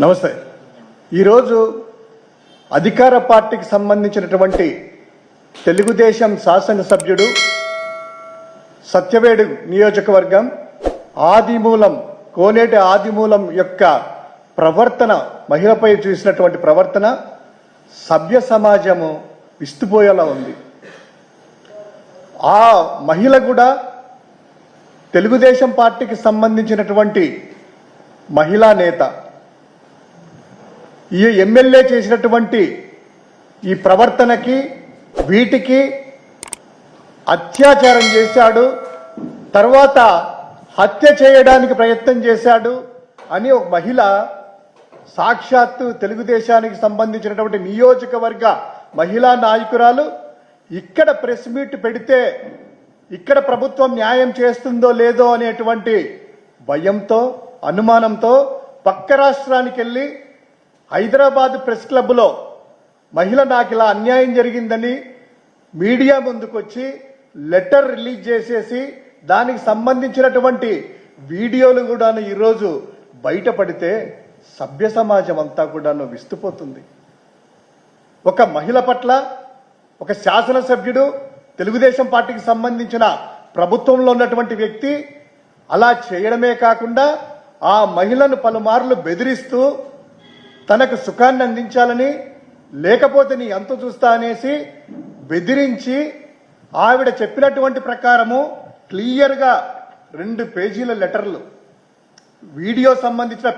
నమస్తే. ఈరోజు అధికార పార్టీకి సంబంధించినటువంటి తెలుగుదేశం శాసనసభ్యుడు సత్యవేడు నియోజకవర్గం ఆదిమూలం కోనేటి ఆదిమూలం యొక్క ప్రవర్తన, మహిళపై చూసినటువంటి ప్రవర్తన సభ్య సమాజము విస్తుపోయేలా ఉంది. ఆ మహిళ కూడా తెలుగుదేశం పార్టీకి సంబంధించినటువంటి మహిళా నేత. ఈ ఎమ్మెల్యే చేసినటువంటి ఈ ప్రవర్తనకి వీటికి అత్యాచారం చేశాడు, తర్వాత హత్య చేయడానికి ప్రయత్నం చేశాడు అని ఒక మహిళ సాక్షాత్తు తెలుగుదేశానికి సంబంధించినటువంటి నియోజకవర్గ మహిళా నాయకురాలు ఇక్కడ ప్రెస్ మీట్ పెడితే ఇక్కడ ప్రభుత్వం న్యాయం చేస్తుందో లేదో అనేటువంటి భయంతో, అనుమానంతో పక్క రాష్ట్రానికి వెళ్ళి హైదరాబాద్ ప్రెస్ క్లబ్లో మహిళ నాకు ఇలా అన్యాయం జరిగిందని మీడియా ముందుకొచ్చి లెటర్ రిలీజ్ చేసేసి దానికి సంబంధించినటువంటి వీడియోలు కూడాను ఈరోజు బయటపడితే సభ్య సమాజం అంతా కూడాను విస్తుపోతుంది. ఒక మహిళ పట్ల ఒక శాసనసభ్యుడు, తెలుగుదేశం పార్టీకి సంబంధించిన ప్రభుత్వంలో ఉన్నటువంటి వ్యక్తి అలా చేయడమే కాకుండా ఆ మహిళను పలుమార్లు బెదిరిస్తూ తనకు సుఖాన్ని అందించాలని, లేకపోతే నీ అంత చూస్తా అనేసి బెదిరించి ఆవిడ చెప్పినటువంటి ప్రకారము క్లియర్గా 2 పేజీల లెటర్లు, వీడియో సంబంధించిన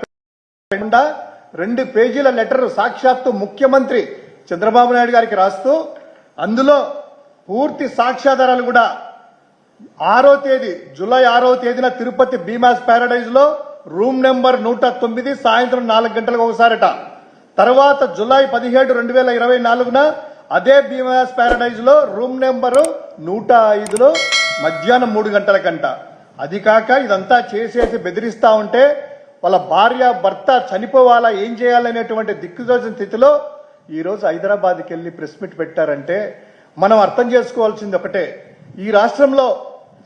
2 పేజీల లెటర్ సాక్షాత్తు ముఖ్యమంత్రి చంద్రబాబు నాయుడు గారికి రాస్తూ అందులో పూర్తి సాక్ష్యాధారాలు కూడా 6వ తేదీ జూలై 6వ తేదీన తిరుపతి భీమాస్ ప్యారడైజ్ లో రూమ్ నెంబర్ 109 సాయంత్రం 4 గంటలకు ఒకసారట. తర్వాత జూలై 17, 2024న అదే భీమాస్ ప్యారడైజ్ లో రూమ్ నెంబరు 105లో మధ్యాహ్నం 3 గంటలకంట. అది కాక ఇదంతా చేసేసి బెదిరిస్తా ఉంటే వాళ్ళ భార్య భర్త చనిపోవాలా, ఏం చేయాలనేటువంటి దిక్కుదోచిన స్థితిలో ఈరోజు హైదరాబాద్కి వెళ్ళి ప్రెస్ మీట్ పెట్టారంటే మనం అర్థం చేసుకోవాల్సింది ఒకటే, ఈ రాష్ట్రంలో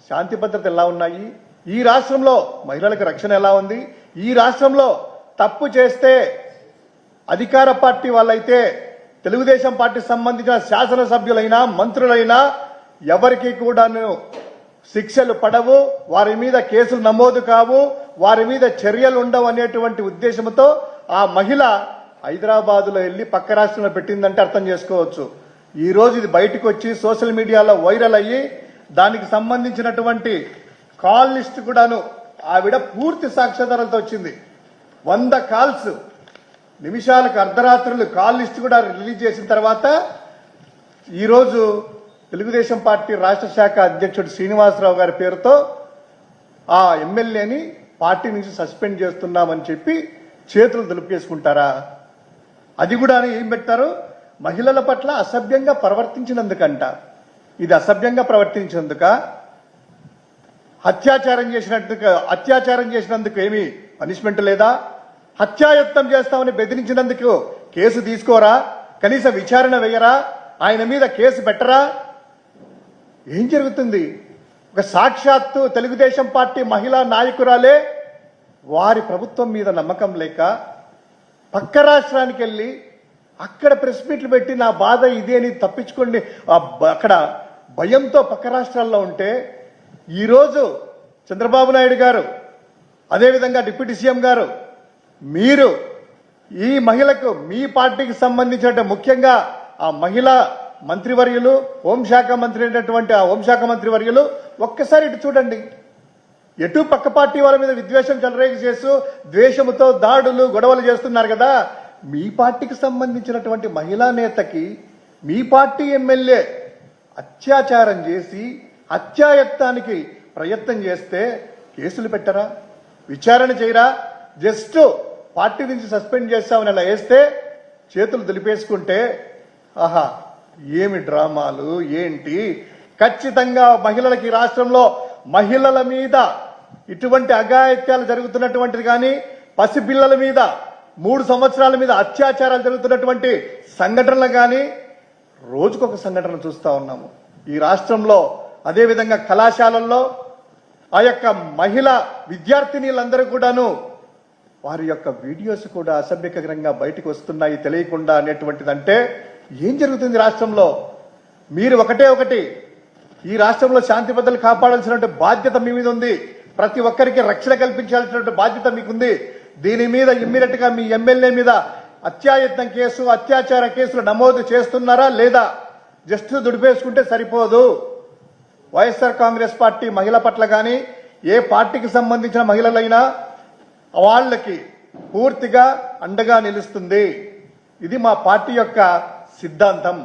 శాంతి భద్రత ఎలా ఉన్నాయి, ఈ రాష్ట్రంలో మహిళలకు రక్షణ ఎలా ఉంది, ఈ రాష్ట్రంలో తప్పు చేస్తే అధికార పార్టీ వాళ్ళైతే తెలుగుదేశం పార్టీకి సంబంధించిన శాసనసభ్యులైనా మంత్రులైనా ఎవరికి కూడాను శిక్షలు పడవు, వారి మీద కేసులు నమోదు కావు, వారి మీద చర్యలు ఉండవు అనేటువంటి ఉద్దేశంతో ఆ మహిళ హైదరాబాద్లో వెళ్ళి పక్క రాష్ట్రంలో పెట్టిందంటే అర్థం చేసుకోవచ్చు. ఈ రోజు ఇది బయటకు వచ్చి సోషల్ మీడియాలో వైరల్ అయ్యి దానికి సంబంధించినటువంటి కాల్ లిస్ట్ కూడాను ఆవిడ పూర్తి సాక్ష్యాధారాలతో వచ్చింది. 100 కాల్స్, నిమిషాలకు అర్ధరాత్రులు కాల్ లిస్ట్ కూడా రిలీజ్ చేసిన తర్వాత ఈరోజు తెలుగుదేశం పార్టీ రాష్ట్ర శాఖ అధ్యక్షుడు శ్రీనివాసరావు గారి పేరుతో ఆ ఎమ్మెల్యేని పార్టీ నుంచి సస్పెండ్ చేస్తున్నామని చెప్పి చేతులు దులిపేసుకుంటారా? అది కూడా ఏం పెట్టారు, మహిళల పట్ల అసభ్యంగా ప్రవర్తించినందుకంట. ఇది అసభ్యంగా ప్రవర్తించినందుక, అత్యాచారం చేసినందుకు ఏమీ పనిష్మెంట్ లేదా? హత్యాయత్నం చేస్తామని బెదిరించినందుకు కేసు తీసుకోరా? కనీసం విచారణ వేయరా? ఆయన మీద కేసు పెట్టరా? ఏం జరుగుతుంది? ఒక సాక్షాత్తు తెలుగుదేశం పార్టీ మహిళా నాయకురాలే వారి ప్రభుత్వం మీద నమ్మకం లేక పక్క రాష్ట్రానికి వెళ్ళి అక్కడ ప్రెస్ మీట్లు పెట్టి నా బాధ ఇదే అని తప్పించుకోండి అక్కడ భయంతో పక్క రాష్ట్రాల్లో ఉంటే, ఈరోజు చంద్రబాబు నాయుడు గారు అదేవిధంగా డిప్యూటీ సీఎం గారు మీరు ఈ మహిళకు మీ పార్టీకి సంబంధించిన ముఖ్యంగా ఆ మహిళా మంత్రివర్యులు, హోంశాఖ మంత్రి అయినటువంటి ఆ హోంశాఖ మంత్రివర్యులు ఒక్కసారి ఇటు చూడండి. ఎటు పక్క పార్టీ వాళ్ళ మీద విద్వేషం చెలరేగి చేస్తూ ద్వేషముతో దాడులు గొడవలు చేస్తున్నారు కదా. మీ పార్టీకి సంబంధించినటువంటి మహిళా నేతకి మీ పార్టీ ఎమ్మెల్యే అత్యాచారం చేసి హత్యాయత్నానికి ప్రయత్నం చేస్తే కేసులు పెట్టరా? విచారణ చేయరా? జస్ట్ పార్టీ నుంచి సస్పెండ్ చేస్తామని అలా వేస్తే చేతులు దులిపేసుకుంటే ఆహా ఏమి డ్రామాలు ఏంటి? ఖచ్చితంగా మహిళలకి రాష్ట్రంలో మహిళల మీద ఇటువంటి అఘాయిత్యాలు జరుగుతున్నటువంటిది కానీ, పసిపిల్లల మీద 3 సంవత్సరాల మీద అత్యాచారాలు జరుగుతున్నటువంటి సంఘటనలు కానీ రోజుకొక సంఘటన చూస్తా ఉన్నాము ఈ రాష్ట్రంలో. అదేవిధంగా కళాశాలల్లో ఆ యొక్క మహిళా విద్యార్థినీలందరూ కూడాను వారి యొక్క వీడియోస్ కూడా అసభ్యకరంగా బయటకు వస్తున్నాయి తెలియకుండా అనేటువంటిదంటే ఏం జరుగుతుంది రాష్ట్రంలో? మీరు ఒకటి ఈ రాష్ట్రంలో శాంతి భద్రతలు కాపాడాల్సినటువంటి బాధ్యత మీ మీద ఉంది. ప్రతి ఒక్కరికి రక్షణ కల్పించాల్సినటువంటి బాధ్యత మీకుంది. దీని మీద ఇమ్మీడియట్ గా మీ ఎమ్మెల్యే మీద అత్యాయత్నం కేసు, అత్యాచార కేసులు నమోదు చేస్తున్నారా లేదా? జస్ట్ దుడిపేసుకుంటే సరిపోదు. వైఎస్ఆర్ కాంగ్రెస్ పార్టీ మహిళ పట్ల గాని ఏ పార్టీకి సంబంధించిన మహిళలైనా వాళ్ళకి పూర్తిగా అండగా నిలుస్తుంది. ఇది మా పార్టీ యొక్క సిద్ధాంతం.